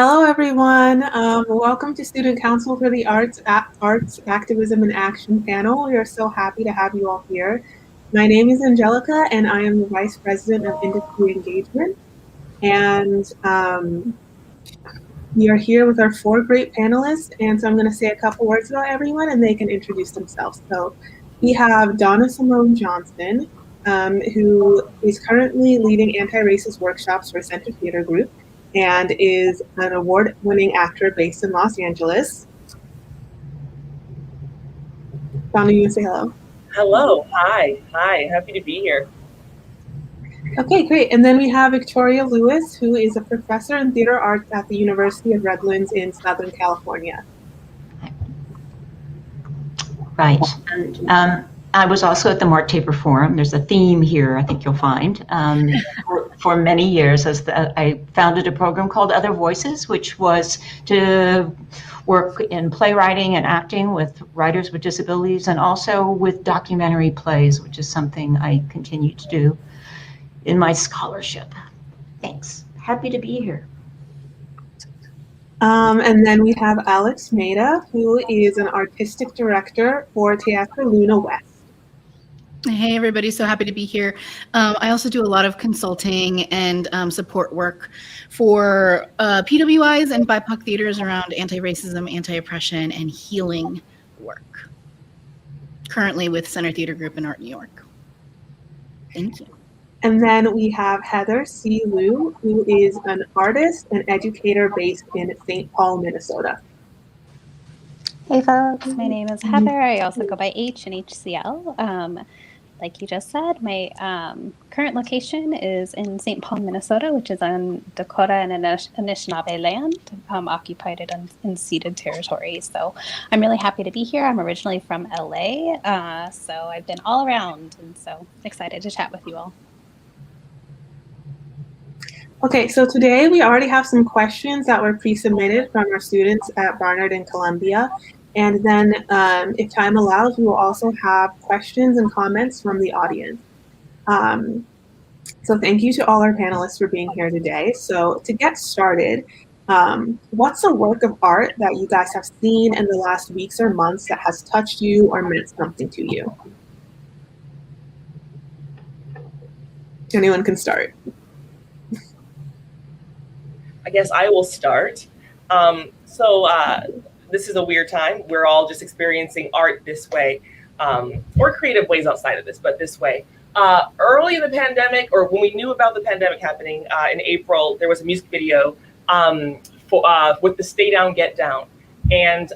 Hello, everyone. Welcome to Student Council for the Arts, Activism, and Action panel. We are so happy to have you all here. My name is Angelica, and I am the Vice President of Industry Engagement. And we are here with our four great panelists. And so I'm going to say a couple words about everyone, and they can introduce themselves. So we have Donna Simone Johnson, who is currently leading anti-racist workshops for Center Theater Group and is an award-winning actor based in Los Angeles. Donna, you want to say hello? Hello, hi, happy to be here. Okay, great. And then we have Victoria Lewis, who is a professor in theater arts at the University of Redlands in Southern California. Right. And I was also at the Mark Taper Forum. There's a theme here, I think you'll find. For many years, I founded a program called Other Voices, which was to work in playwriting and acting with writers with disabilities, and also with documentary plays, which is something I continue to do in my scholarship. Thanks. Happy to be here. And then we have Alex Maida, who is an artistic director for Teatro Luna West. Hey, everybody. So happy to be here. I also do a lot of consulting and support work for PWIs and BIPOC theaters around anti-racism, anti-oppression, and healing work. Currently with Center Theater Group in Art New York. Thank you. And then we have Heather C. Liu, who is an artist and educator based in St. Paul, Minnesota. Hey folks, my name is Heather. I also go by H and HCL. Like you just said, my current location is in St. Paul, Minnesota, which is on Dakota and Anishinaabe land, occupied in unceded territory. So I'm really happy to be here. I'm originally from LA, so I've been all around, and so excited to chat with you all. Okay, so today we already have some questions that were pre-submitted from our students at Barnard and Columbia. And then if time allows, we will also have questions and comments from the audience. So thank you to all our panelists for being here today. So to get started, what's a work of art that you guys have seen in the last weeks or months that has touched you or meant something to you? Anyone can start. I guess I will start. This is a weird time. We're all just experiencing art this way, or creative ways outside of this, but this way. Early in the pandemic, or when we knew about the pandemic happening in April, there was a music video with the Stay Down, Get Down. And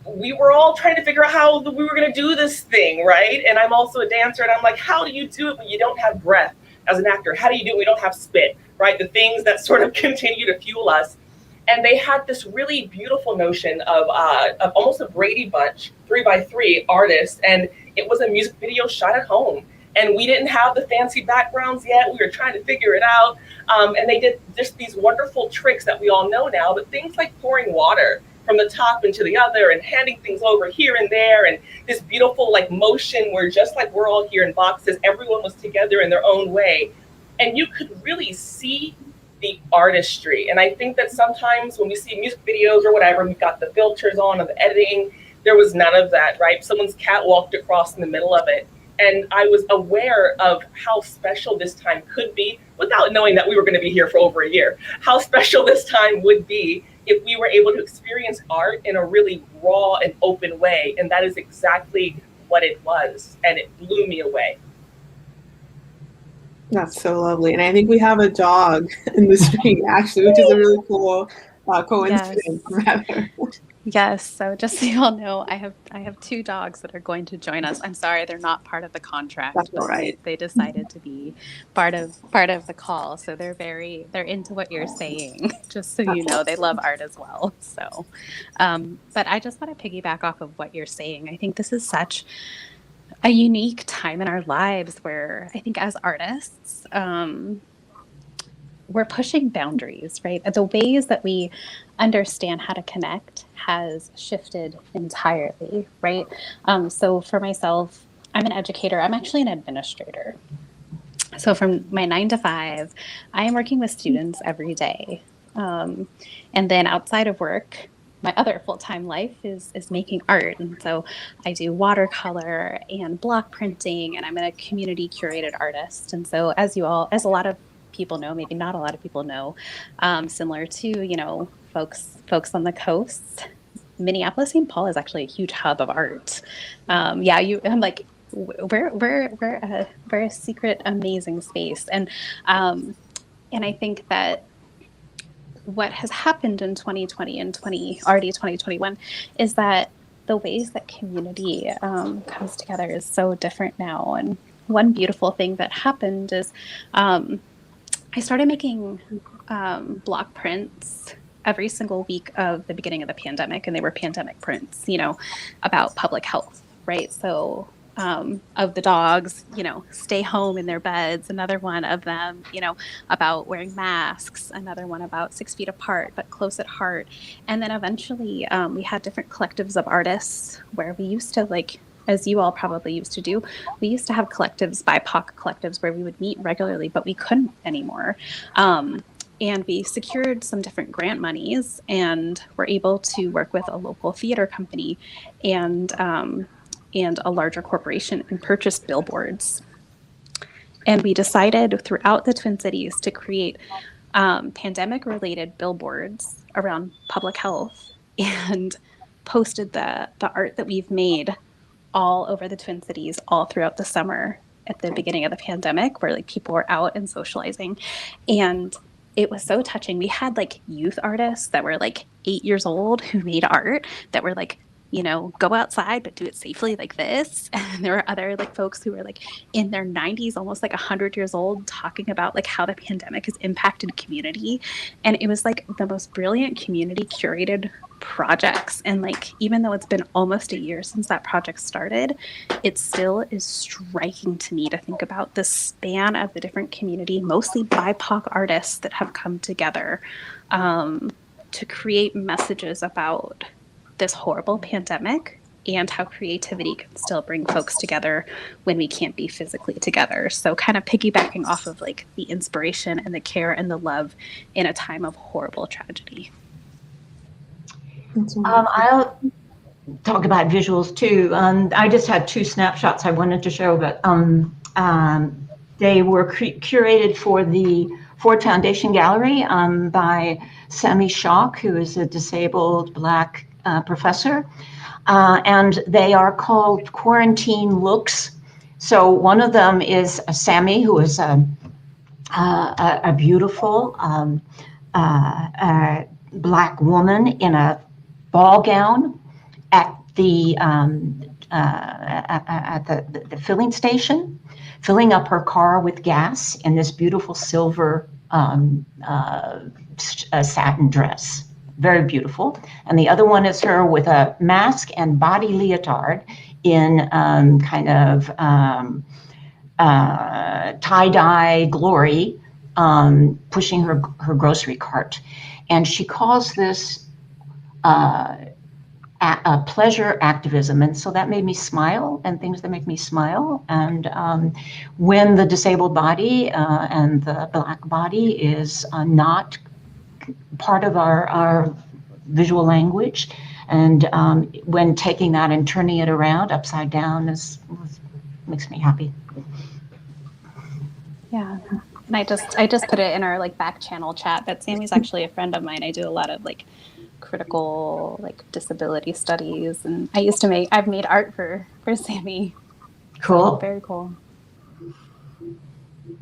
we were all trying to figure out how we were going to do this thing, right? And I'm also a dancer, and I'm like, how do you do it when you don't have breath as an actor? How do you do it when you don't have spit, right? The things that sort of continue to fuel us. And they had this really beautiful notion of almost a Brady Bunch, 3x3 artists, and it was a music video shot at home. And we didn't have the fancy backgrounds yet. We were trying to figure it out. And they did just these wonderful tricks that we all know now, but things like pouring water from the top into the other and handing things over here and there, and this beautiful like motion where just like we're all here in boxes, everyone was together in their own way. And you could really see the artistry. And I think that sometimes when we see music videos or whatever, we've got the filters on and the editing, there was none of that, right? Someone's cat walked across in the middle of it. And I was aware of how special this time could be without knowing that we were going to be here for over a year, how special this time would be if we were able to experience art in a really raw and open way. And that is exactly what it was. And it blew me away. That's so lovely. And I think we have a dog in the street, actually, which is a really cool coincidence. Yes. Yes. So just so you all know, I have two dogs that are going to join us. I'm sorry, they're not part of the contract. That's all right. They decided to be part of the call. So they're into what you're saying, just so you know. They love art as well. So, but I just want to piggyback off of what you're saying. I think this is such a unique time in our lives where I think as artists, we're pushing boundaries, right? The ways that we understand how to connect has shifted entirely, right? So for myself, I'm an educator. I'm actually an administrator. So from my 9 to 5, I am working with students every day. And then outside of work, my other full-time life is making art. And so I do watercolor and block printing, and I'm a community curated artist. And so as a lot of people know, maybe not a lot of people know, similar to, folks on the coast, Minneapolis, St. Paul is actually a huge hub of art. I'm like, we're a secret, amazing space. And I think that what has happened in 2020 and 2021 is that the ways that community comes together is so different now. And one beautiful thing that happened is I started making block prints every single week of the beginning of the pandemic, and they were pandemic prints, about public health, right? So of the dogs, stay home in their beds. Another one of them, about wearing masks. Another one about 6 feet apart, but close at heart. And then eventually we had different collectives of artists where we used to, like, as you all probably used to do, we used to have collectives, BIPOC collectives, where we would meet regularly, but we couldn't anymore. And we secured some different grant monies and were able to work with a local theater company and a larger corporation and purchased billboards. And we decided throughout the Twin Cities to create pandemic-related billboards around public health and posted the art that we've made all over the Twin Cities all throughout the summer at the beginning of the pandemic, where like people were out and socializing. And it was so touching. We had like youth artists that were like 8 years old who made art that were like, go outside, but do it safely like this. And there were other like folks who were like in their 90s, almost like 100 years old, talking about like how the pandemic has impacted community. And it was like the most brilliant community curated projects. And like, even though it's been almost a year since that project started, it still is striking to me to think about the span of the different community, mostly BIPOC artists that have come together to create messages about this horrible pandemic and how creativity can still bring folks together when we can't be physically together. So kind of piggybacking off of like the inspiration and the care and the love in a time of horrible tragedy. I'll talk about visuals too. I just had 2 snapshots I wanted to show, but they were curated for the Ford Foundation Gallery by Sami Shock, who is a disabled Black professor, and they are called quarantine looks. So one of them is Sammy, who is a beautiful Black woman in a ball gown at the filling station, filling up her car with gas in this beautiful silver satin dress. Very beautiful. And the other one is her with a mask and body leotard in kind of tie-dye glory, pushing her grocery cart. And she calls this a pleasure activism. And so that made me smile, and things that make me smile. And when the disabled body and the Black body is not part of our visual language, and when taking that and turning it around upside down makes me happy. Yeah, and I just put it in our like back channel chat, but Sammy's actually a friend of mine. I do a lot of like critical like disability studies, and I've made art for Sammy. Cool. So, very cool.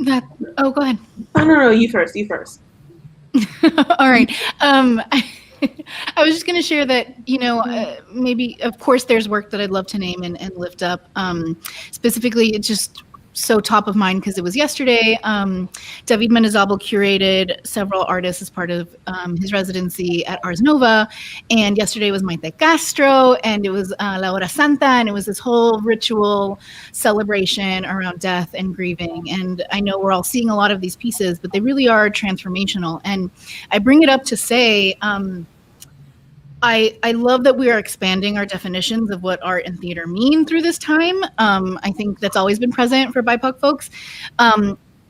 Go ahead. Oh, no, you first. All right. I was just going to share that, maybe, of course, there's work that I'd love to name and lift up. Specifically, it's just so top of mind because it was yesterday. David Menezabal curated several artists as part of his residency at Ars Nova. And yesterday was Maite Castro, and it was La Hora Santa, and it was this whole ritual celebration around death and grieving. And I know we're all seeing a lot of these pieces, but they really are transformational. And I bring it up to say, I love that we are expanding our definitions of what art and theater mean through this time. I think that's always been present for BIPOC folks.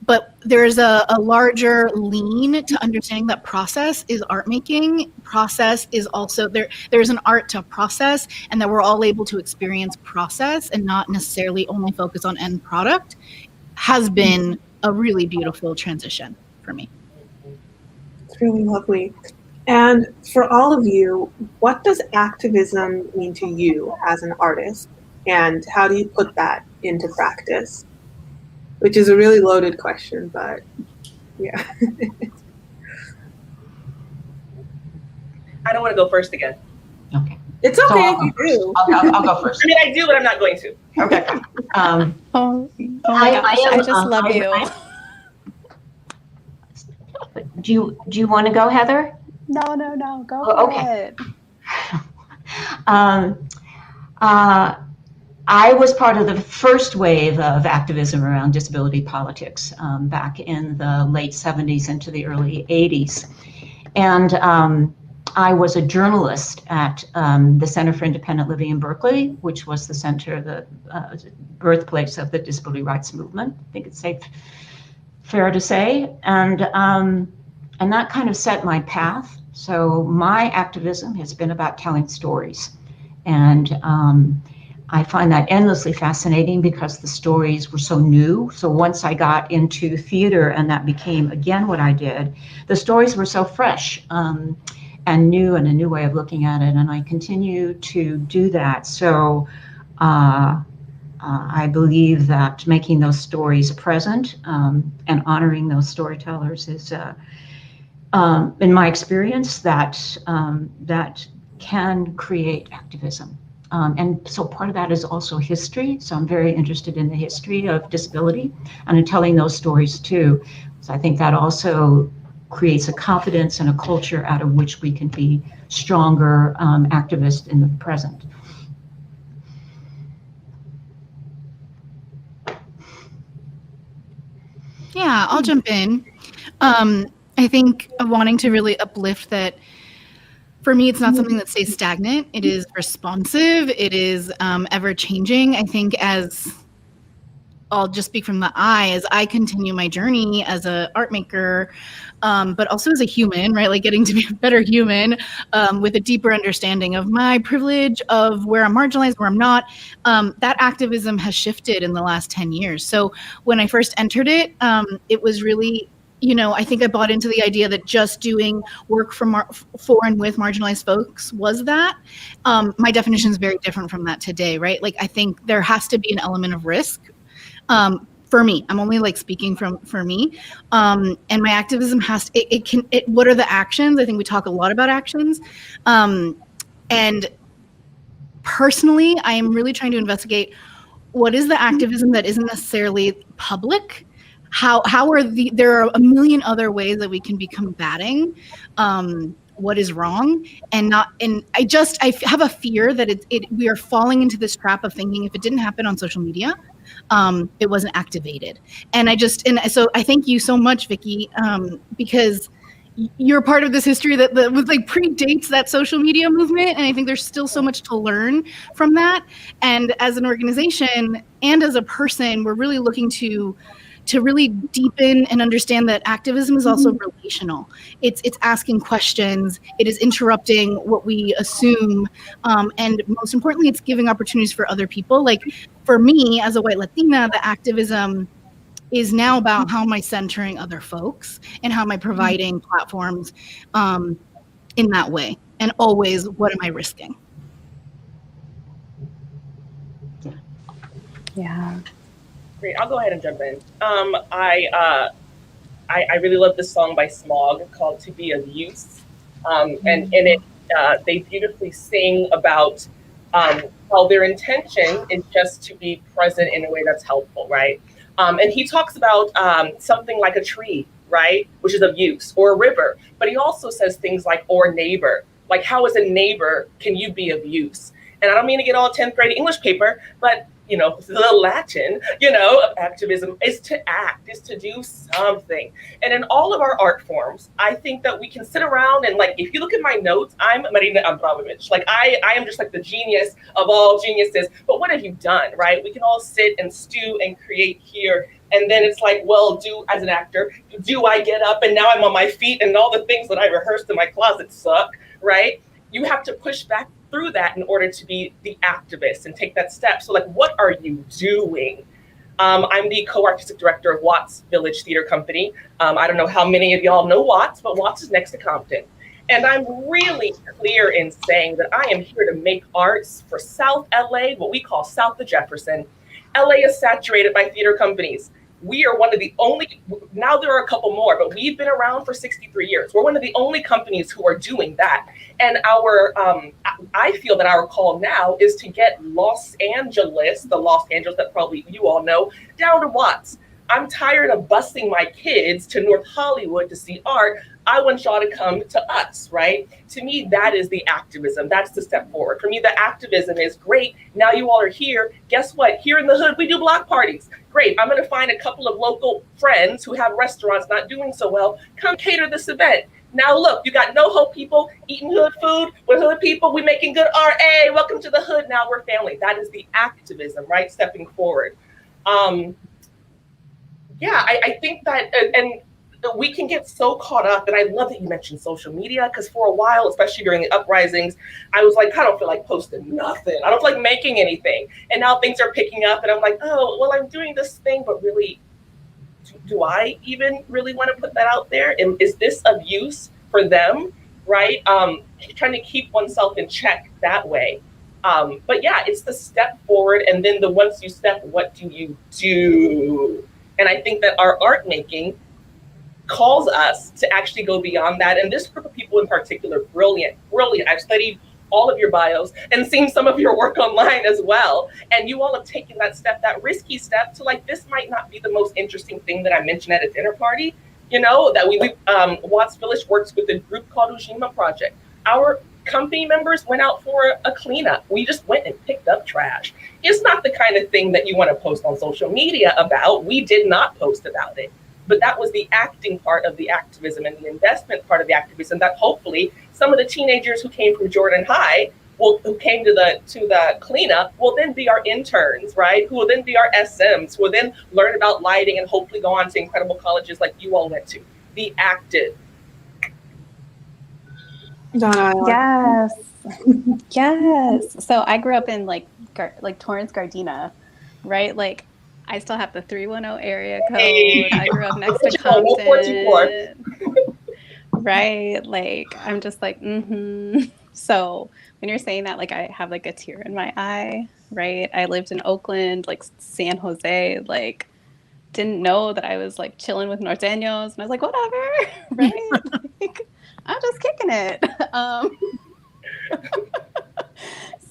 but there's a larger lean to understanding that process is art making. Process is also there's an art to process, and that we're all able to experience process and not necessarily only focus on end product has been a really beautiful transition for me. It's really lovely. And for all of you, what does activism mean to you as an artist? And how do you put that into practice? Which is a really loaded question, but yeah. I don't want to go first again. Okay. It's So okay I'll if go you first. do. I'll go first. I mean, I do, but I'm not going to. Okay. Oh my gosh, I just love you. Do you want to go, Heather? No, go Oh, for okay. it. I was part of the first wave of activism around disability politics back in the late 70s into the early 80s. And I was a journalist at the Center for Independent Living in Berkeley, which was the center, the birthplace of the disability rights movement. I think it's fair to say. And that kind of set my path. So my activism has been about telling stories. And I find that endlessly fascinating because the stories were so new. So once I got into theater and that became, again, what I did, the stories were so fresh and new, and a new way of looking at it. And I continue to do that. So I believe that making those stories present and honoring those storytellers is, in my experience, that can create activism. And so part of that is also history. So I'm very interested in the history of disability and in telling those stories too. So I think that also creates a confidence and a culture out of which we can be stronger activists in the present. Yeah, I'll jump in. I think wanting to really uplift that, for me, it's not something that stays stagnant. It is responsive. It is ever changing. I think I'll just speak from the eye, as I continue my journey as an art maker, but also as a human, right? Like getting to be a better human with a deeper understanding of my privilege, of where I'm marginalized, where I'm not. That activism has shifted in the last 10 years. So when I first entered it, it was really, I think I bought into the idea that just doing work for and with marginalized folks was that. My definition is very different from that today, right? Like, I think there has to be an element of risk. For me, I'm only like speaking for me. And my activism has to, what are the actions? I think we talk a lot about actions. And personally, I am really trying to investigate what is the activism that isn't necessarily public. How are there are a million other ways that we can be combating what is wrong, and I have a fear that we are falling into this trap of thinking if it didn't happen on social media, it wasn't activated. And so I thank you so much, Vicky, because you're part of this history that was like predates that social media movement. And I think there's still so much to learn from that. And as an organization and as a person, we're really looking to really deepen and understand that activism is also relational. It's asking questions. It is interrupting what we assume. And most importantly, it's giving opportunities for other people. Like for me, as a white Latina, the activism is now about how am I centering other folks and how am I providing platforms in that way. And always, what am I risking? Yeah. Great, I'll go ahead and jump in. I really love this song by Smog called "To Be of Use," and in it they beautifully sing about how their intention is just to be present in a way that's helpful, right? And he talks about something like a tree, right, which is of use, or a river. But he also says things like "or neighbor," like how as a neighbor can you be of use? And I don't mean to get all 10th grade English paper, but the Latin, of activism is to act, is to do something. And in all of our art forms, I think that we can sit around and, like, if you look at my notes, I'm Marina Abramovich. Like, I am just like the genius of all geniuses. But what have you done, right? We can all sit and stew and create here And then it's like, well, as an actor, do I get up and now I'm on my feet and all the things that I rehearsed in my closet suck, right? You have to push back through that in order to be the activist and take that step. So like, what are you doing? I'm the co-artistic director of Watts Village Theater Company. I don't know how many of y'all know Watts, but Watts is next to Compton. And I'm really clear in saying that I am here to make arts for South LA, what we call South of Jefferson. LA is saturated by theater companies. We are one of the only, now there are a couple more, but we've been around for 63 years. We're one of the only companies who are doing that. And I feel that our call now is to get Los Angeles, the Los Angeles that probably you all know, down to Watts. I'm tired of busing my kids to North Hollywood to see art. I want y'all to come to us, right? To me, that is the activism. That's the step forward. For me, the activism is great. Now you all are here. Guess what? Here in the hood, we do block parties. Great. I'm going to find a couple of local friends who have restaurants not doing so well. Come cater this event. Now look, you got NoHo people eating hood food with hood people. We making good art. Hey, welcome to the hood. Now we're family. That is the activism, right? Stepping forward. I think that, and we can get so caught up, and I love that you mentioned social media, because for a while, especially during the uprisings, I was like, I don't feel like posting nothing. I don't feel like making anything. And now things are picking up, and I'm like, oh, well, I'm doing this thing, but really, do I even really want to put that out there? And is this of use for them, right? Trying to keep oneself in check that way. But yeah, it's the step forward, and then once you step, what do you do? And I think that our art making calls us to actually go beyond that. And this group of people in particular, brilliant. I've studied all of your bios and seen some of your work online as well. And you all have taken that step, that risky step to like, this might not be the most interesting thing that I mentioned at a dinner party, that Watts Village works with a group called Ujima Project. Our company members went out for a cleanup. We just went and picked up trash. It's not the kind of thing that you want to post on social media about. We did not post about it. But that was the acting part of the activism and the investment part of the activism that hopefully some of the teenagers who came from Jordan High, who came to the cleanup, will then be our interns, right? Who will then be our SMs, who will then learn about lighting and hopefully go on to incredible colleges like you all went to. Be active. Yes. Yes. So I grew up in like Torrance, Gardena, right? Like I still have the 310 area code. Hey. I grew up next to Compton. Right? Like I'm just like, So when you're saying that, like I have like a tear in my eye, right? I lived in Oakland, like San Jose, like didn't know that I was like chilling with Norteños, and I was like, whatever, right? Like, I'm just kicking it.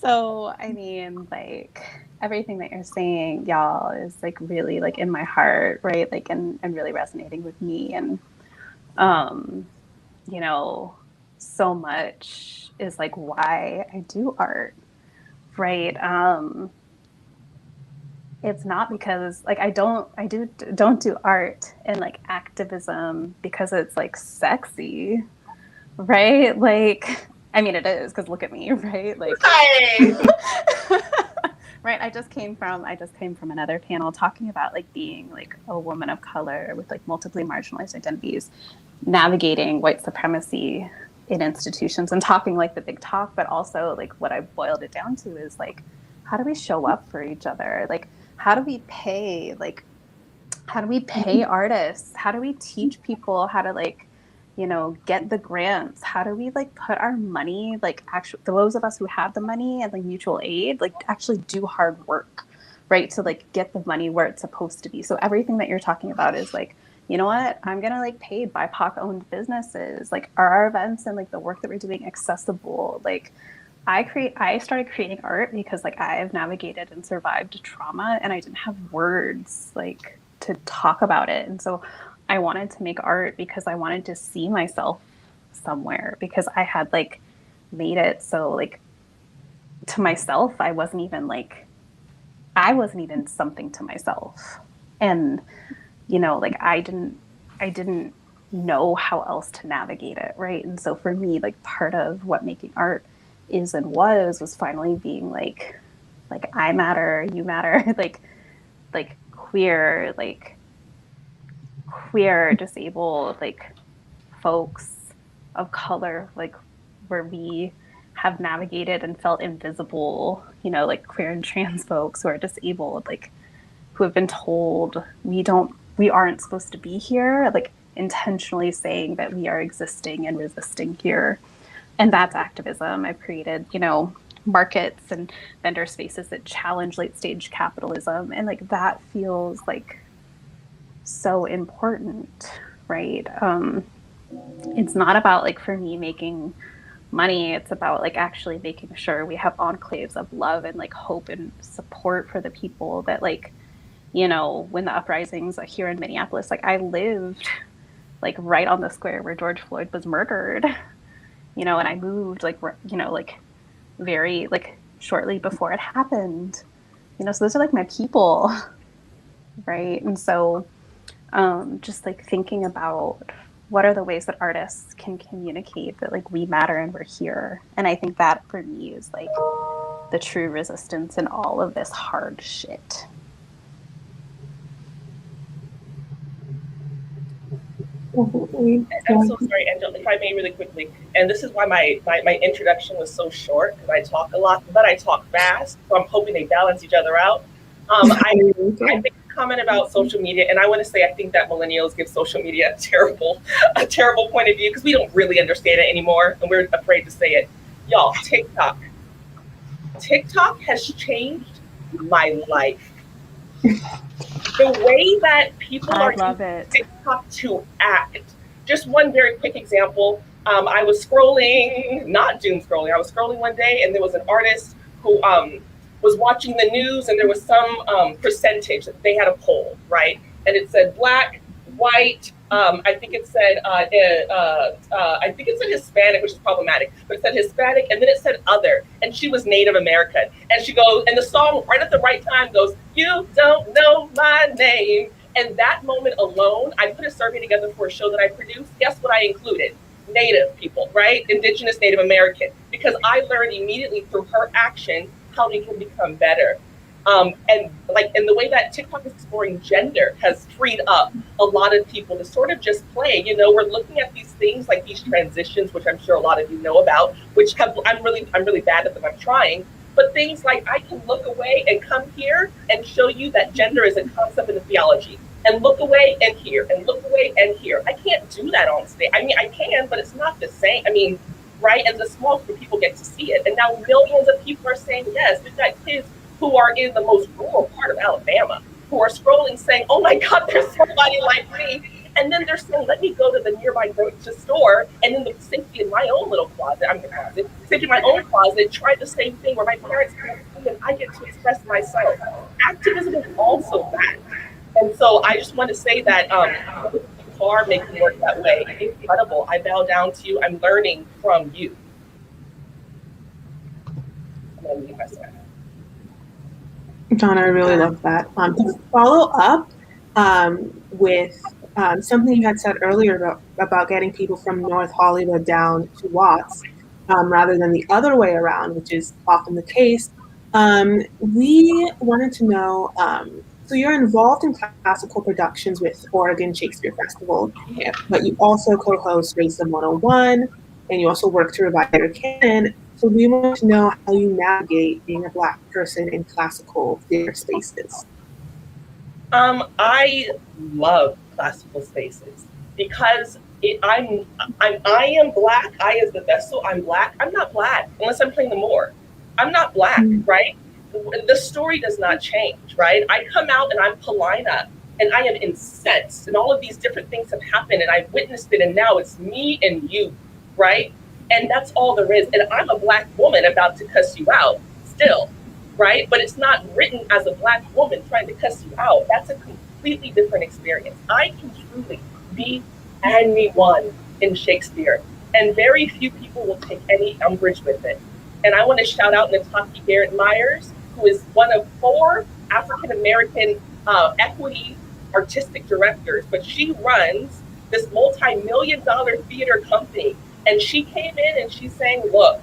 So I mean, like everything that you're saying, y'all, is like really like in my heart, right? Like and really resonating with me. And so much is like why I do art, right? It's not because like I don't do art and like activism because it's like sexy, right? Like I mean it is, because look at me, right? Like right. I just came from another panel talking about like being like a woman of color with like multiply marginalized identities, navigating white supremacy in institutions and talking like the big talk, but also like what I boiled it down to is like, how do we show up for each other? Like, how do we pay artists? How do we teach people how to like, get the grants? How do we like put our money, like actually those of us who have the money and like mutual aid, like actually do hard work, right? To like get the money where it's supposed to be. So everything that you're talking about is like, you know what, I'm going to like pay BIPOC owned businesses. Like are our events and like the work that we're doing accessible? Like I started creating art because like I have navigated and survived trauma and I didn't have words like to talk about it. And so I wanted to make art because I wanted to see myself somewhere, because I had like made it so like to myself, I wasn't even something to myself. And, like I didn't know how else to navigate it. Right. And so for me, like part of what making art is and was finally being like I matter, you matter, like queer, like queer, disabled, like folks of color, like where we have navigated and felt invisible, you know, like queer and trans folks who are disabled, like who have been told we aren't supposed to be here, like intentionally saying that we are existing and resisting here. And that's activism. I've created, you know, markets and vendor spaces that challenge late stage capitalism. And like that feels like so important, right? It's not about like for me making money. It's about like actually making sure we have enclaves of love and like hope and support for the people that like, you know, when the uprisings here in Minneapolis, like I lived like right on the square where George Floyd was murdered, you know, and I moved like, you know, like very like shortly before it happened, you know, so those are like my people, right? And so just like thinking about what are the ways that artists can communicate that like we matter and we're here. And I think that for me is like the true resistance in all of this hard shit. I'm so sorry, Angela, if I may really quickly. And this is why my introduction was so short, because I talk a lot, but I talk fast. So I'm hoping they balance each other out. I make a comment about social media, and I want to say I think that millennials give social media a terrible point of view because we don't really understand it anymore, and we're afraid to say it. Y'all, TikTok has changed my life. The way that people are using TikTok to act. Just one very quick example. I was scrolling, not doom scrolling. I was scrolling one day, and there was an artist who was watching the news, and there was some percentage that they had a poll, right? And it said black, white. I think it said Hispanic, which is problematic, but it said Hispanic, and then it said other, and she was Native American, and she goes, and the song right at the right time goes, "You don't know my name," and that moment alone, I put a survey together for a show that I produced. Guess what I included? Native people, right? Indigenous Native American, because I learned immediately through her action how we can become better. And the way that TikTok is exploring gender has freed up a lot of people to sort of just play. You know, we're looking at these things like these transitions, which I'm sure a lot of you know about, which I'm really bad at them. I'm trying, but things like I can look away and come here and show you that gender is a concept in the theology, and look away and here, and look away and here. I can't do that on stage. I mean, I can, but it's not the same. I mean, right? And the small group of people get to see it, and now millions of people are saying yes. We've got kids who are in the most rural part of Alabama, who are scrolling saying, oh my God, there's somebody like me. And then they're saying, let me go to the nearby grocery store, and in the safety in my own little closet, safety in my own closet, try the same thing where my parents can't see and I get to express myself. Activism is also that. And so I just want to say that you are making work that way. It's incredible. I bow down to you. I'm learning from you. I'm going to leave myself. John, I really love that. To follow up with something you had said earlier about getting people from North Hollywood down to Watts rather than the other way around, which is often the case, we wanted to know, so you're involved in classical productions with Oregon Shakespeare Festival, but you also co-host Racism 101, and you also work to revive your canon. So we want to know how you navigate being a Black person in classical theater spaces. I love classical spaces because I am Black. I as the vessel, I'm Black. I'm not Black unless I'm playing the Moor. I'm not Black, right? The story does not change, right? I come out and I'm Paulina and I am incensed and all of these different things have happened and I've witnessed it and now it's me and you, right? And that's all there is. And I'm a Black woman about to cuss you out still, right? But it's not written as a Black woman trying to cuss you out. That's a completely different experience. I can truly be anyone in Shakespeare, and very few people will take any umbrage with it. And I want to shout out Nataki Barrett-Myers, who is one of 4 African-American equity artistic directors, but she runs this multi-million-dollar theater company. And she came in and she's saying, look,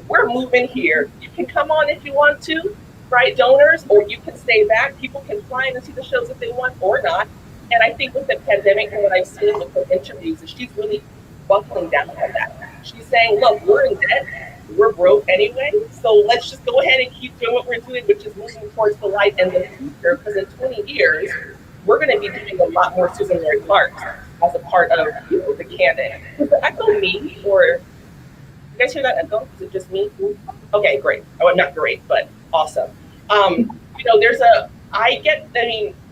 we're moving here. You can come on if you want to, right, donors, or you can stay back. People can fly in and see the shows if they want or not. And I think with the pandemic and what I've seen with her interviews is she's really buckling down on that. She's saying, look, we're in debt, we're broke anyway, so let's just go ahead and keep doing what we're doing, which is moving towards the light and the future, because in 20 years, we're going to be doing a lot more Susan Mary Clark's as a part of the canon. Does the echo me, or you guys hear that echo? Is it just me? Okay, great. Oh, not great, but awesome.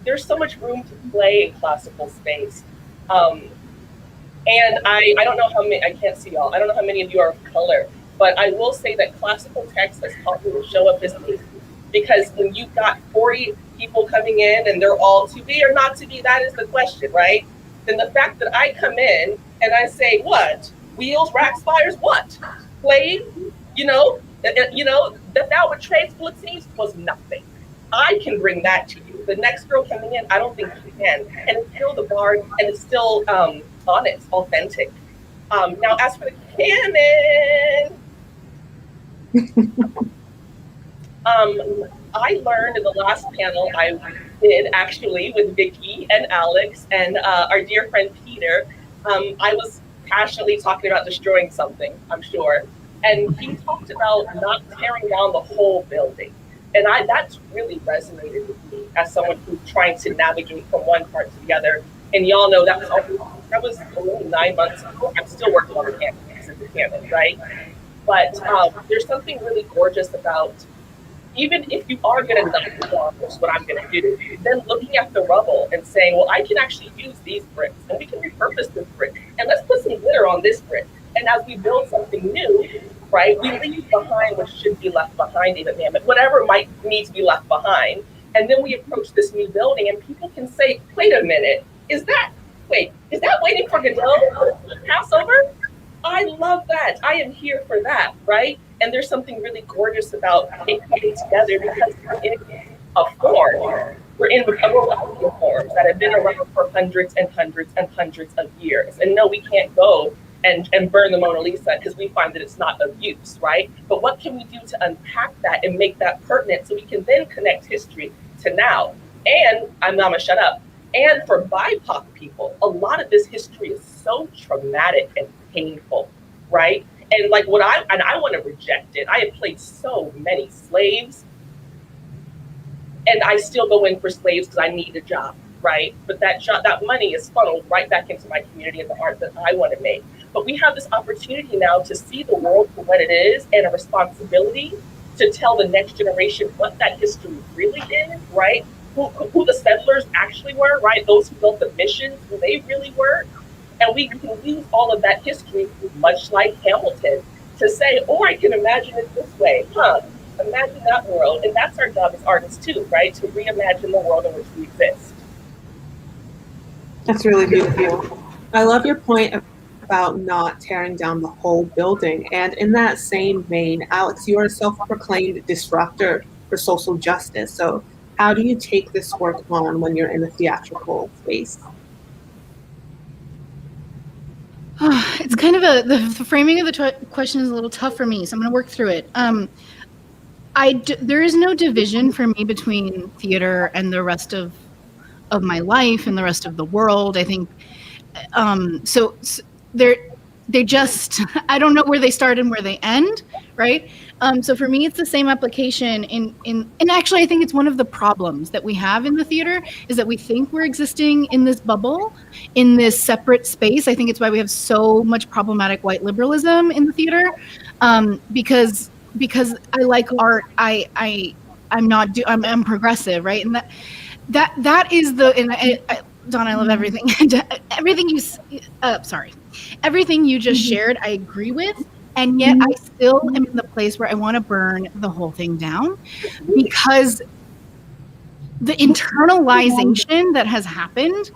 There's so much room to play in classical space. And I don't know how many, I can't see y'all, I don't know how many of you are of color, but I will say that classical text has taught me to show up as me. Because when you've got 40 people coming in and they're all to be or not to be, that is the question, right? Then the fact that I come in and I say, what? Wheels, racks, fires, what? Played, that thou betrayest Philistines was nothing. I can bring that to you. The next girl coming in, I don't think she can. And it's still the bard, and it's still honest, authentic. Now, as for the canon, I learned in the last panel I did actually with Vicky and Alex and our dear friend Peter. I was passionately talking about destroying something, I'm sure. And he talked about not tearing down the whole building. And that's really resonated with me as someone who's trying to navigate from one part to the other. And y'all know that was only 9 months ago. I'm still working on the canon, right? But there's something really gorgeous about, even if you are going to knock it down, which is what I'm going to do, then looking at the rubble and saying, well, I can actually use these bricks and we can repurpose this brick and let's put some glitter on this brick. And as we build something new, right, we leave behind what should be left behind, David Mamet, whatever might need to be left behind. And then we approach this new building and people can say, wait a minute, is that Waiting for Godot Passover? I love that. I am here for that, right? And there's something really gorgeous about it coming together because we're in a form. We're in everlasting forms that have been around for hundreds and hundreds and hundreds of years. And no, we can't go and burn the Mona Lisa because we find that it's not of use, right? But what can we do to unpack that and make that pertinent so we can then connect history to now? And I'm gonna shut up. And for BIPOC people, a lot of this history is so traumatic and painful, right? And like I want to reject it. I have played so many slaves and I still go in for slaves because I need a job, right? But that money is funneled right back into my community and the art that I want to make. But we have this opportunity now to see the world for what it is and a responsibility to tell the next generation what that history really is, right? Who the settlers actually were, right? Those who built the missions, who they really were. And we can use all of that history, much like Hamilton, to say, oh, I can imagine it this way, imagine that world. And that's our job as artists too, right? To reimagine the world in which we exist. That's really beautiful. I love your point about not tearing down the whole building. And in that same vein, Alex, you are a self-proclaimed disruptor for social justice. So how do you take this work on when you're in the theatrical space? It's kind of the framing of the question is a little tough for me, so I'm going to work through it. There is no division for me between theater and the rest of my life and the rest of the world. I think so they just I don't know where they start and where they end, right? So for me, it's the same application and actually I think it's one of the problems that we have in the theater is that we think we're existing in this bubble, in this separate space. I think it's why we have so much problematic white liberalism in the theater, because I like art. I'm progressive, right? And that is Dawn, I love everything. Everything you just shared, I agree with. And yet I still am in the place where I want to burn the whole thing down because the internalization that has happened,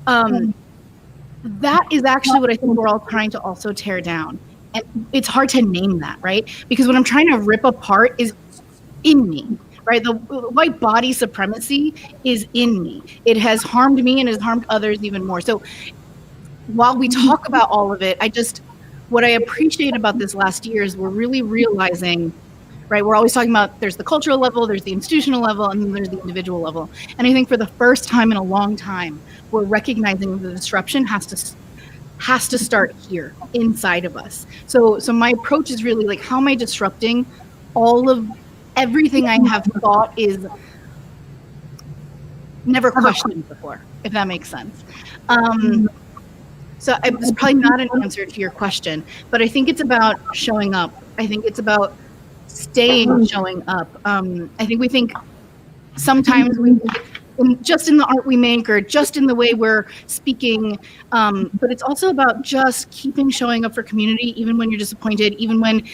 that is actually what I think we're all trying to also tear down. And it's hard to name that, right? Because what I'm trying to rip apart is in me, right? The white body supremacy is in me. It has harmed me and has harmed others even more. So while we talk about all of it, what I appreciate about this last year is we're really realizing right? We're always talking about there's the cultural level, there's the institutional level, and then there's the individual level. And I think for the first time in a long time, we're recognizing the disruption has to start here inside of us. So my approach is really like, how am I disrupting all of everything I have thought is never questioned before, if that makes sense. So it's probably not an answer to your question, but I think it's about showing up. I think it's about showing up. I think we think sometimes just in the art we make or just in the way we're speaking, but it's also about just keeping showing up for community, even when you're disappointed, even when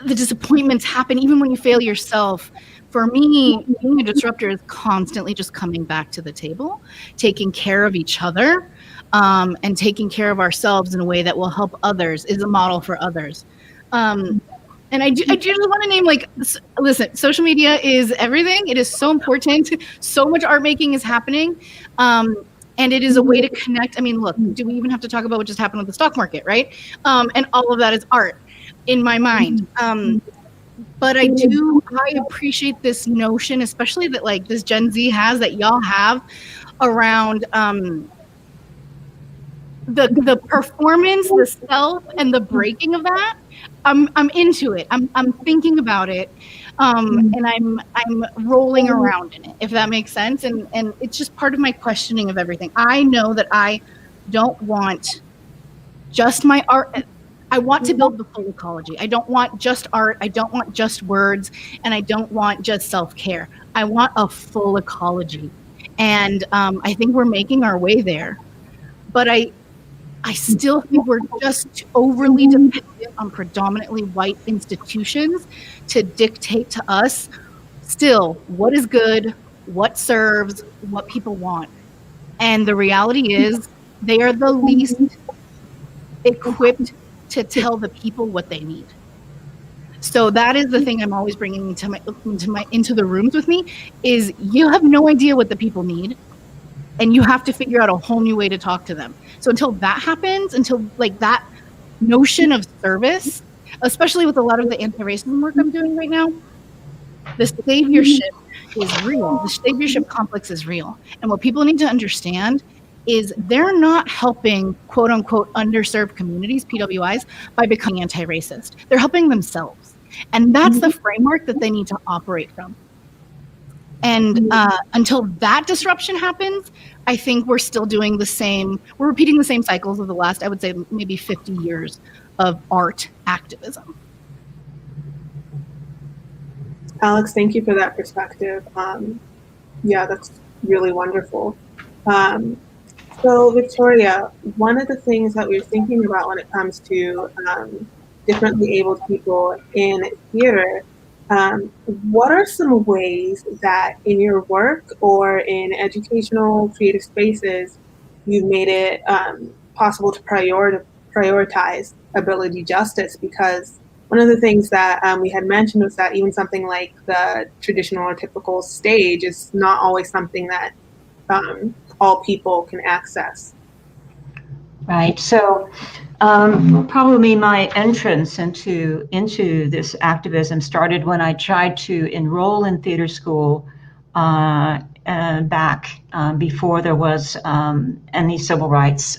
the disappointments happen, even when you fail yourself. For me, being a disruptor is constantly just coming back to the table, taking care of each other, and taking care of ourselves in a way that will help others, is a model for others. And I just want to name, like, listen, social media is everything. It is so important. So much art making is happening. And it is a way to connect. I mean, look, do we even have to talk about what just happened with the stock market, right? And all of that is art in my mind. But I appreciate this notion, especially that like this Gen Z has, that y'all have around the performance, the self, and the breaking of that. I'm into it. I'm thinking about it, and I'm rolling around in it, if that makes sense. And it's just part of my questioning of everything. I know that I don't want just my art. I want to build the full ecology. I don't want just art. I don't want just words, and I don't want just self-care. I want a full ecology, and I think we're making our way there. But I still think we're just overly dependent on predominantly white institutions to dictate to us still what is good, what serves, what people want. And the reality is they are the least equipped to tell the people what they need. So that is the thing I'm always bringing into the rooms with me, is you have no idea what the people need, and you have to figure out a whole new way to talk to them. So until that happens, until like that notion of service, especially with a lot of the anti-racism work I'm doing right now, the saviorship is real. The saviorship complex is real. And what people need to understand is they're not helping quote unquote underserved communities, PWIs, by becoming anti-racist. They're helping themselves. And that's the framework that they need to operate from. And until that disruption happens, I think we're still doing the same, we're repeating the same cycles of the last, I would say, maybe 50 years of art activism. Alex, thank you for that perspective. Yeah, that's really wonderful. So Victoria, one of the things that we're thinking about when it comes to differently abled people in theater, what are some ways that in your work or in educational creative spaces you've made it possible to prioritize ability justice? Because one of the things that we had mentioned was that even something like the traditional or typical stage is not always something that all people can access. Right. So probably my entrance into this activism started when I tried to enroll in theater school back before there was any civil rights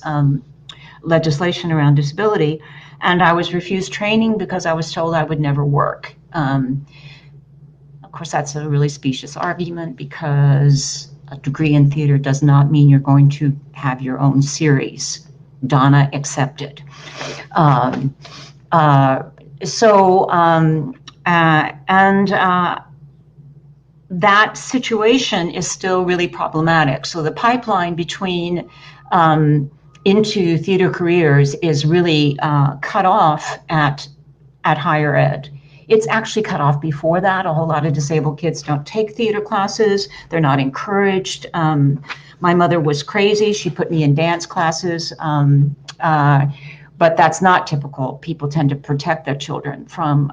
legislation around disability. And I was refused training because I was told I would never work. Of course, that's a really specious argument, because a degree in theater does not mean you're going to have your own series. Donna accepted. That situation is still really problematic. So the pipeline between into theater careers is really cut off at higher ed. It's actually cut off before that. A whole lot of disabled kids don't take theater classes. They're not encouraged. My mother was crazy. She put me in dance classes, but that's not typical. People tend to protect their children from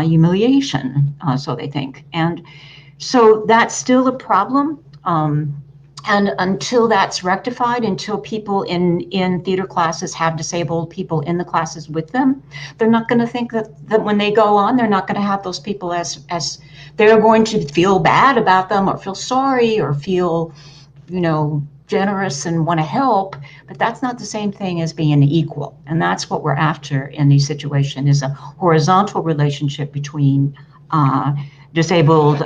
humiliation, so they think. And so that's still a problem. And until that's rectified, until people in theater classes have disabled people in the classes with them, they're not going to think that when they go on, they're not going to have those people as they're going to feel bad about them or feel sorry or feel, generous and want to help. But that's not the same thing as being equal. And that's what we're after in these situations, is a horizontal relationship between disabled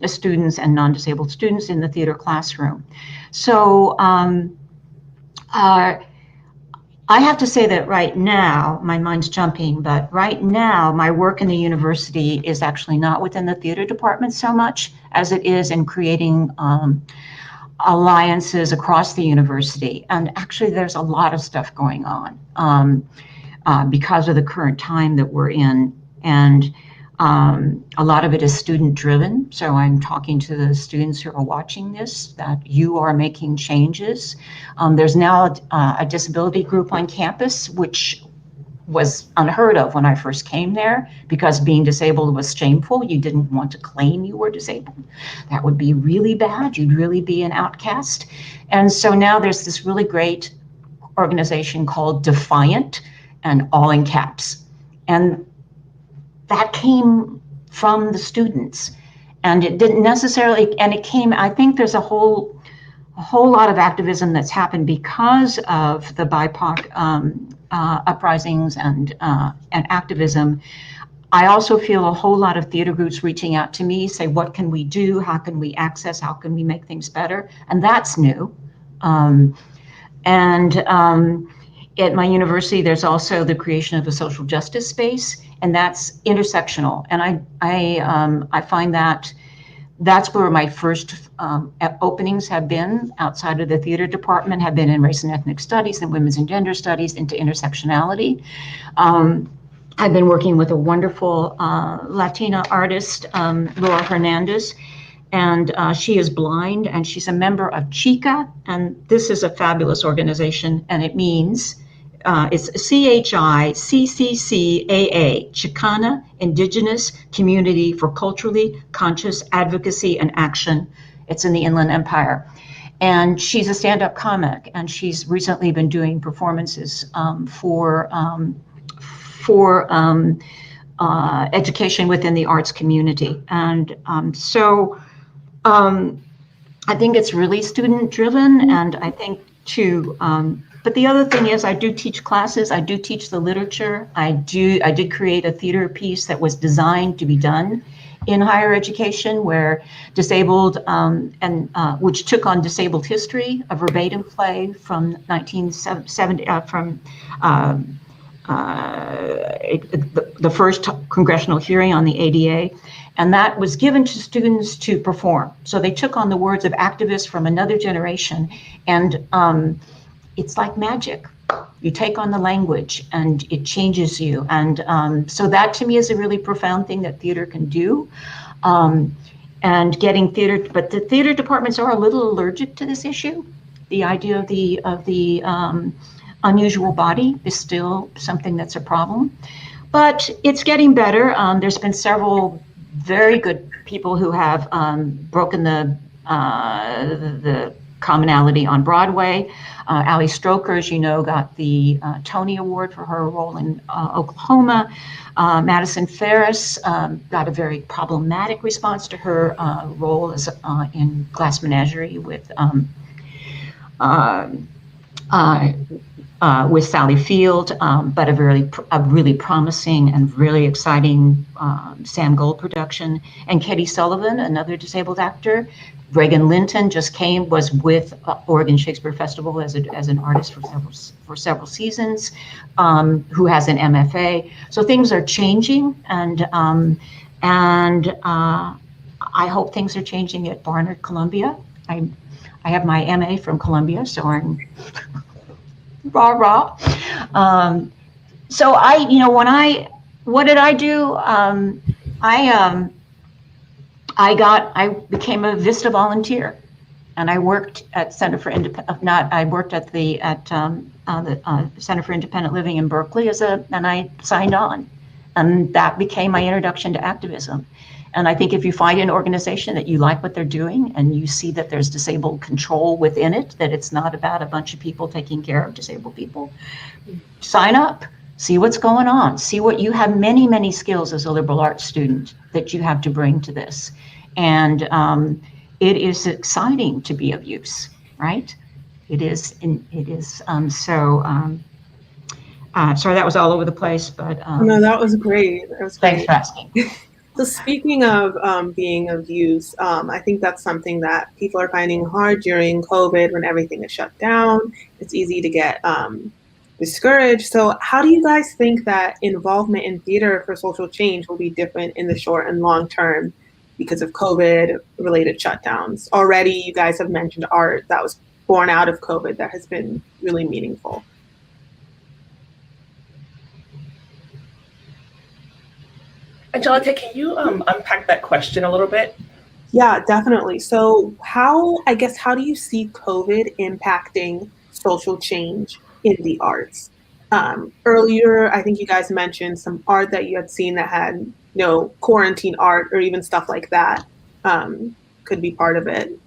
students and non-disabled students in the theater classroom. So I have to say that right now, my mind's jumping, but right now my work in the university is actually not within the theater department so much as it is in creating alliances across the university. And actually there's a lot of stuff going on because of the current time that we're in. And a lot of it is student driven. So I'm talking to the students who are watching this, that you are making changes. There's now a disability group on campus, which was unheard of when I first came there, because being disabled was shameful. You didn't want to claim you were disabled. That would be really bad. You'd really be an outcast. And so now there's this really great organization called Defiant, and all in caps. And that came from the students, and it didn't necessarily, and it came, I think there's a whole lot of activism that's happened because of the BIPOC uprisings and activism. I also feel a whole lot of theater groups reaching out to me, say, what can we do? How can we access? How can we make things better? And that's new. At my university, there's also the creation of a social justice space, and that's intersectional. And I find that that's where my first openings have been outside of the theater department, have been in race and ethnic studies and women's and gender studies, into intersectionality. I've been working with a wonderful Latina artist, Laura Hernandez, and she is blind, and she's a member of CHICA, and this is a fabulous organization, and it means it's CHICCAA, Chicana Indigenous Community for Culturally Conscious Advocacy and Action. It's in the Inland Empire. And she's a stand-up comic, and she's recently been doing performances for education within the arts community. And so I think it's really student-driven, and I think too, but the other thing is I do teach classes, I do teach the literature, I did create a theater piece that was designed to be done in higher education, where disabled, which took on disabled history, a verbatim play from 1970, the first congressional hearing on the ADA, and that was given to students to perform. So they took on the words of activists from another generation, and it's like magic. You take on the language and it changes you. And so that to me is a really profound thing that theater can do. And getting theater, but the theater departments are a little allergic to this issue. The idea of the unusual body is still something that's a problem, but it's getting better. There's been several very good people who have broken the commonality on Broadway. Ali Stroker, as you know, got the Tony Award for her role in Oklahoma. Madison Ferris got a very problematic response to her role as in Glass Menagerie with Sally Field, but a really promising and really exciting Sam Gold production. And Katie Sullivan, another disabled actor. Reagan Linton was with Oregon Shakespeare Festival as an artist for several seasons, who has an MFA. So things are changing, and I hope things are changing at Barnard Columbia. I have my MA from Columbia, so I'm rah. So what did I do? I became a VISTA volunteer, and I worked at Center for I worked at the Center for Independent Living in Berkeley and I signed on, and that became my introduction to activism. And I think if you find an organization that you like what they're doing and you see that there's disabled control within it, that it's not about a bunch of people taking care of disabled people, sign up, see what's going on, see what you have. Many, many skills as a liberal arts student that you have to bring to this. And it is exciting to be of use, right? It is. Sorry, that was all over the place, but No, that was great. That was thanks great. for asking. So speaking of being of use, I think that's something that people are finding hard during COVID when everything is shut down. It's easy to get discouraged. So how do you guys think that involvement in theater for social change will be different in the short and long term because of COVID-related shutdowns? Already, you guys have mentioned art that was born out of COVID that has been really meaningful. Angelica, can you unpack that question a little bit? Yeah, definitely. So how do you see COVID impacting social change in the arts? Earlier, I think you guys mentioned some art that you had seen that had, quarantine art or even stuff like that could be part of it.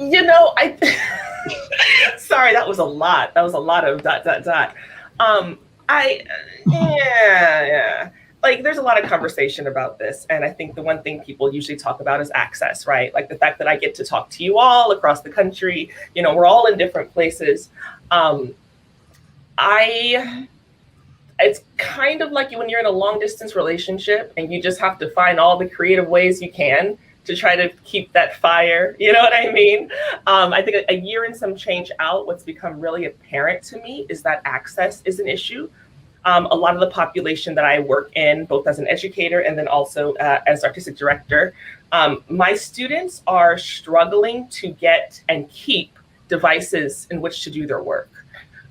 I sorry, that was a lot. That was a lot of ... Yeah. Like, there's a lot of conversation about this, and I think the one thing people usually talk about is access, right? Like the fact that I get to talk to you all across the country. We're all in different places. It's kind of like when you're in a long distance relationship and you just have to find all the creative ways you can to try to keep that fire. You know what I mean? I think a year and some change out, what's become really apparent to me is that access is an issue. A lot of the population that I work in, both as an educator and then also as artistic director, my students are struggling to get and keep devices in which to do their work.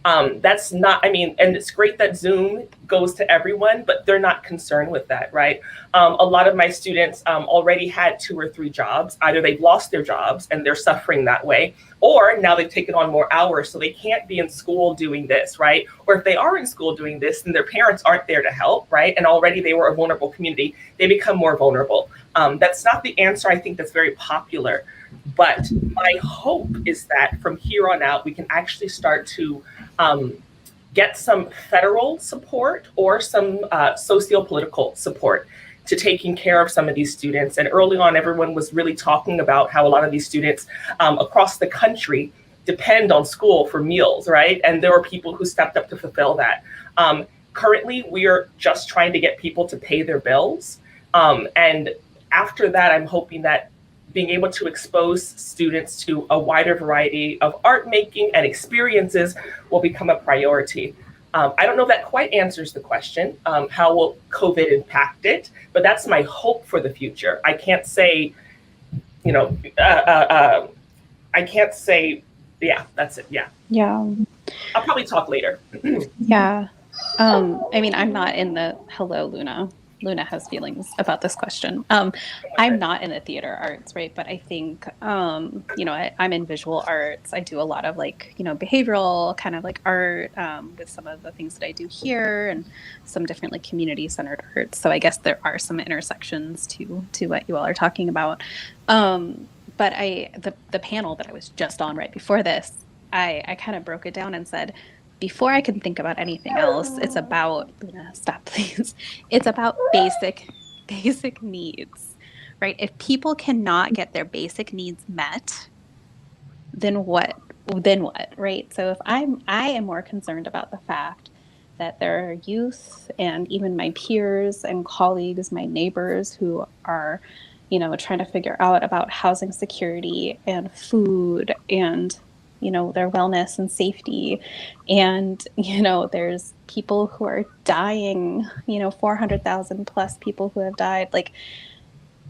That's not, and it's great that Zoom goes to everyone, but they're not concerned with that, right? A lot of my students already had 2 or 3 jobs. Either they've lost their jobs and they're suffering that way, or now they've taken on more hours, so they can't be in school doing this, right? Or if they are in school doing this, then their parents aren't there to help, right? And already they were a vulnerable community, they become more vulnerable. That's not the answer, I think, that's very popular. But my hope is that from here on out, we can actually start to get some federal support or some socio-political support to taking care of some of these students. And early on, everyone was really talking about how a lot of these students across the country depend on school for meals, right? And there were people who stepped up to fulfill that. Currently, we are just trying to get people to pay their bills. And after that, I'm hoping that being able to expose students to a wider variety of art making and experiences will become a priority. I don't know if that quite answers the question, how will COVID impact it, but that's my hope for the future. I can't say, I can't say, yeah, that's it, yeah. Yeah. I'll probably talk later. Yeah. I'm not in the, hello, Luna. Luna has feelings about this question. I'm not in the theater arts, right? But I think, I'm in visual arts. I do a lot of behavioral kind of art with some of the things that I do here and some different community-centered arts. So I guess there are some intersections to what you all are talking about. But the panel that I was just on right before this, I kind of broke it down and said, before I can think about anything else, it's about, stop please. It's about basic needs, right? If people cannot get their basic needs met, then what, right? So if I am more concerned about the fact that there are youth and even my peers and colleagues, my neighbors who are, trying to figure out about housing security and food and their wellness and safety. And, there's people who are dying, 400,000 plus people who have died.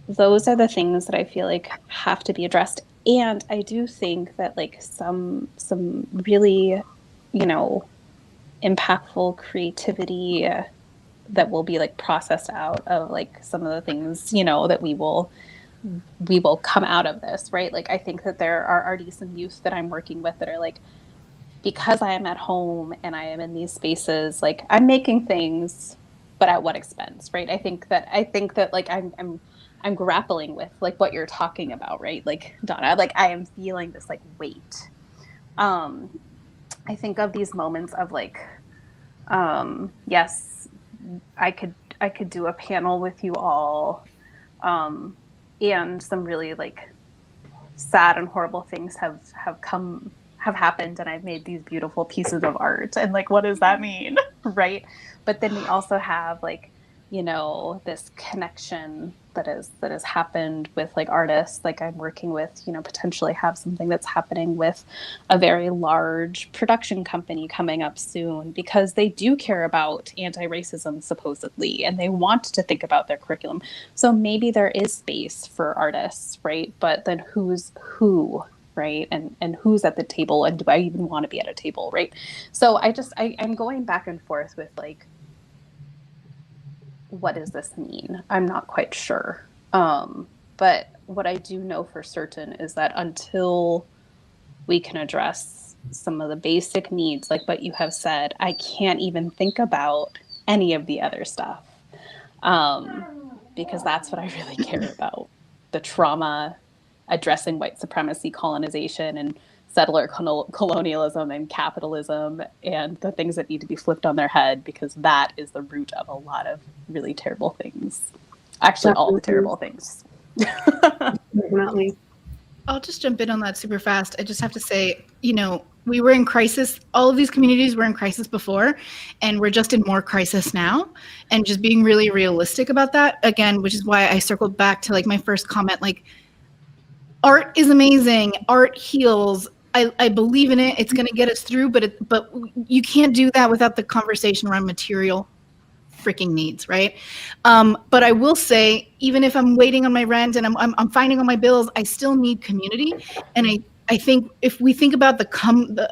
Those are the things that I feel have to be addressed. And I do think that some really, impactful creativity that will be processed out of some of the things, that we will we will come out of this, right? Like, I think that there are artists and youth that I'm working with that are like, because I am at home and I am in these spaces, like I'm making things, but at what expense, right? I think that like I'm grappling with like what you're talking about, right? Like Donna, like I am feeling this like weight. I think of these moments of like, yes, I could do a panel with you all, and some really like sad and horrible things have happened, and I've made these beautiful pieces of art, and like what does that mean? Right? But then we also have like, you know, this connection that has happened with like artists like I'm working with, you know, potentially have something that's happening with a very large production company coming up soon, because they do care about anti-racism supposedly, and they want to think about their curriculum. So maybe there is space for artists, right? But then who's who, right? And who's at the table, and do I even want to be at a table, right? So I'm going back and forth with like, what does this mean? I'm not quite sure. But what I do know for certain is that until we can address some of the basic needs, like what you have said, I can't even think about any of the other stuff, because that's what I really care about. The trauma, addressing white supremacy, colonization, and settler colonialism and capitalism, and the things that need to be flipped on their head, because that is the root of a lot of really terrible things. Actually, all the terrible things. Definitely. I'll just jump in on that super fast. I just have to say, you know, we were in crisis. All of these communities were in crisis before, and we're just in more crisis now. And just being really realistic about that, again, which is why I circled back to like my first comment, like art is amazing. Art heals. I believe in it. It's going to get us through, but you can't do that without the conversation around material freaking needs, right? But I will say, even if I'm waiting on my rent and I'm finding all my bills, I still need community. And I think if we think about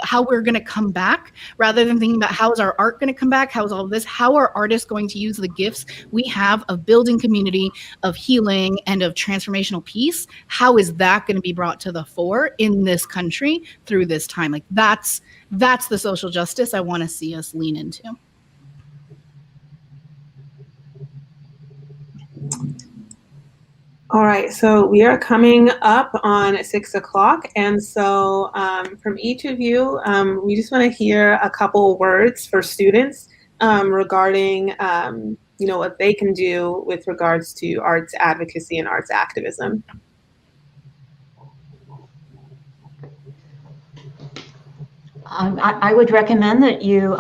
how we're going to come back, rather than thinking about how is our art going to come back, how is all of this, how are artists going to use the gifts we have of building community, of healing, and of transformational peace, how is that going to be brought to the fore in this country through this time? Like that's the social justice I want to see us lean into. All right, so we are coming up on 6 o'clock, and so from each of you, we just want to hear a couple words for students regarding, you know, what they can do with regards to arts advocacy and arts activism. I would recommend that you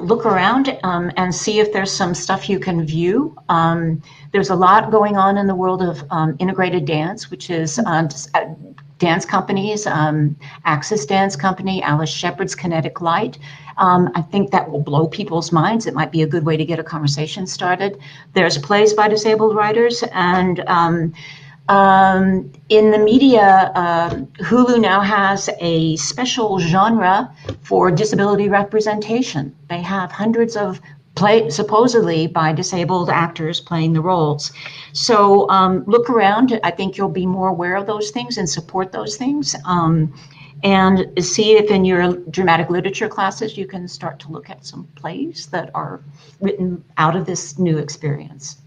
look around and see if there's some stuff you can view. There's a lot going on in the world of integrated dance, which is dance companies, Axis Dance Company, Alice Shepherd's Kinetic Light. I think that will blow people's minds. It might be a good way to get a conversation started. There's plays by disabled writers, and in the media, Hulu now has a special genre for disability representation. They have hundreds of supposedly by disabled actors playing the roles. So look around. I think you'll be more aware of those things and support those things. And see if in your dramatic literature classes you can start to look at some plays that are written out of this new experience.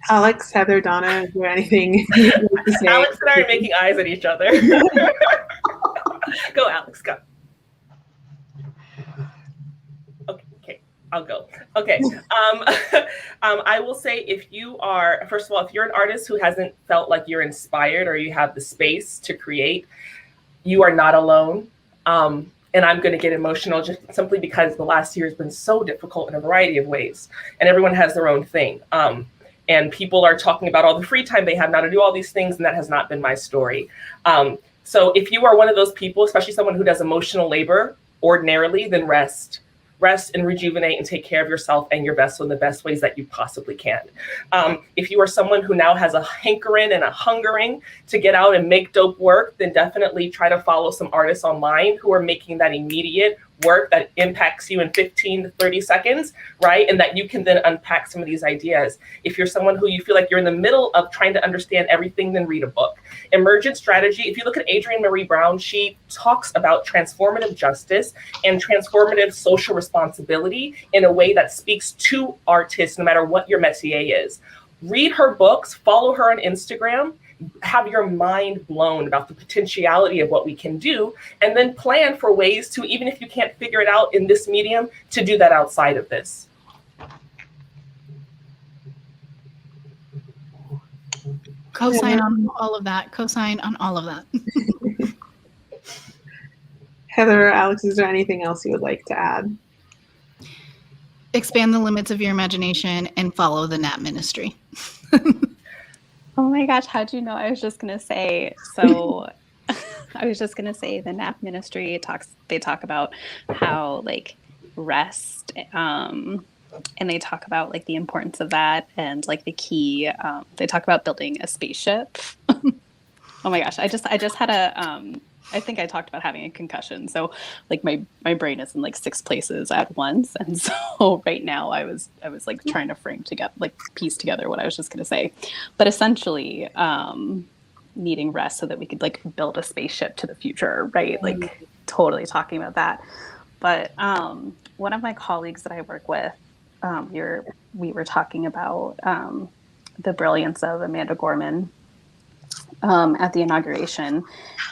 Alex, Heather, Donna, is there anything you'd like to say? Alex and I are making eyes at each other. Go, Alex, go. Okay, I'll go. Okay. I will say, if you are, first of all, if you're an artist who hasn't felt like you're inspired or you have the space to create, you are not alone. And I'm going to get emotional just simply because the last year has been so difficult in a variety of ways, and everyone has their own thing. And people are talking about all the free time they have now to do all these things, and that has not been my story. So if you are one of those people, especially someone who does emotional labor ordinarily, then rest and rejuvenate and take care of yourself and your vessel in the best ways that you possibly can. If you are someone who now has a hankering and a hungering to get out and make dope work, then definitely try to follow some artists online who are making that immediate work that impacts you in 15 to 30 seconds, right? And that you can then unpack some of these ideas. If you're someone who you feel like you're in the middle of trying to understand everything, then read a book. Emergent strategy, if you look at Adrienne Marie Brown, she talks about transformative justice and transformative social responsibility in a way that speaks to artists, no matter what your métier is. Read her books, follow her on Instagram, have your mind blown about the potentiality of what we can do, and then plan for ways to, even if you can't figure it out in this medium, to do that outside of this. Co-sign on all of that. Co-sign on all of that. Heather or Alex, is there anything else you would like to add? Expand the limits of your imagination and follow the Nat Ministry. Oh my gosh, how'd you know? I was just gonna say, so I was just gonna say the NAP ministry they talk about how like rest, and they talk about like the importance of that and like the key, they talk about building a spaceship. Oh my gosh, I just had I think I talked about having a concussion. So like my brain is in like 6 places at once. And so right now I was like trying to piece together what I was just going to say. But essentially needing rest so that we could like build a spaceship to the future, right? Like totally talking about that. But one of my colleagues that I work with, we were talking about the brilliance of Amanda Gorman at the inauguration,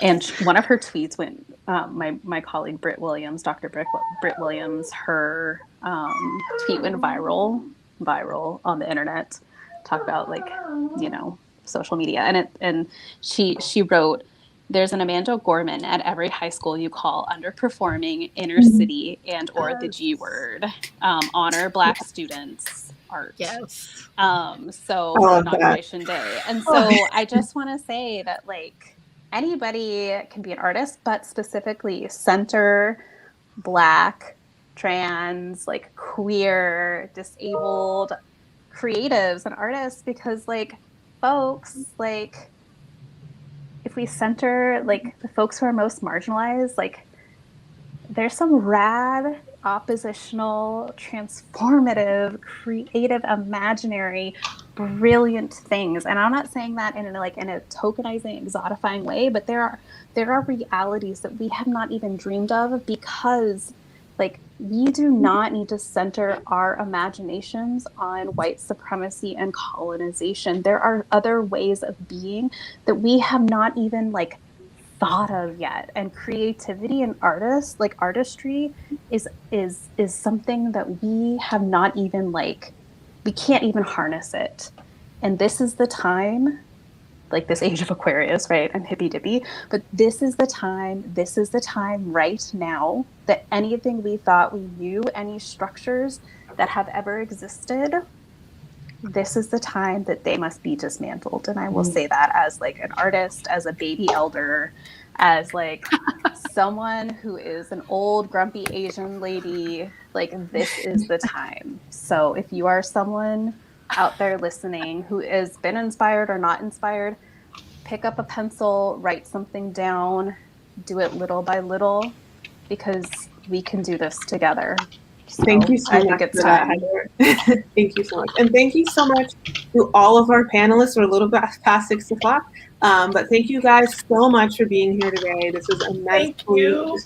and one of her tweets went, my colleague Britt Williams, Dr. Britt Williams, her tweet went viral on the internet. Talk about like, you know, social media, and she wrote, "There's an Amanda Gorman at every high school you call underperforming, inner city, and or the G word. Honor Black students." Art. Yes. So inauguration day. And so I just want to say that like anybody can be an artist, but specifically center Black, trans, like queer, disabled creatives and artists, because like folks, like if we center like the folks who are most marginalized, like there's some rad, oppositional, transformative, creative, imaginary, brilliant things. And I'm not saying that in a tokenizing, exotifying way, but there are realities that we have not even dreamed of, because like we do not need to center our imaginations on white supremacy and colonization. There are other ways of being that we have not even like thought of yet, and creativity and artistry is something that we have not even we can't even harness it. And this is the time, like this age of Aquarius, right? I'm hippy dippy, but this is the time right now that anything we thought we knew, any structures that have ever existed, this is the time that they must be dismantled. And I will say that as like an artist, as a baby elder, as like someone who is an old grumpy Asian lady, like this is the time. So if you are someone out there listening who has been inspired or not inspired, pick up a pencil, write something down, do it little by little, because we can do this together. So thank you so much for that, Heather. Thank you so much. And thank you so much to all of our panelists. We're a little bit past 6 o'clock, but thank you guys so much for being here today. This is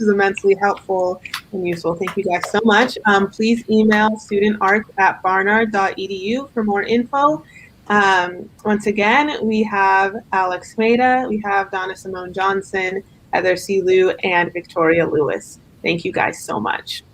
immensely helpful and useful. Thank you guys so much. Please email studentart@barnard.edu for more info. Once again, we have Alex Maida, we have Donna Simone Johnson, Heather C. Liu, and Victoria Lewis. Thank you guys so much.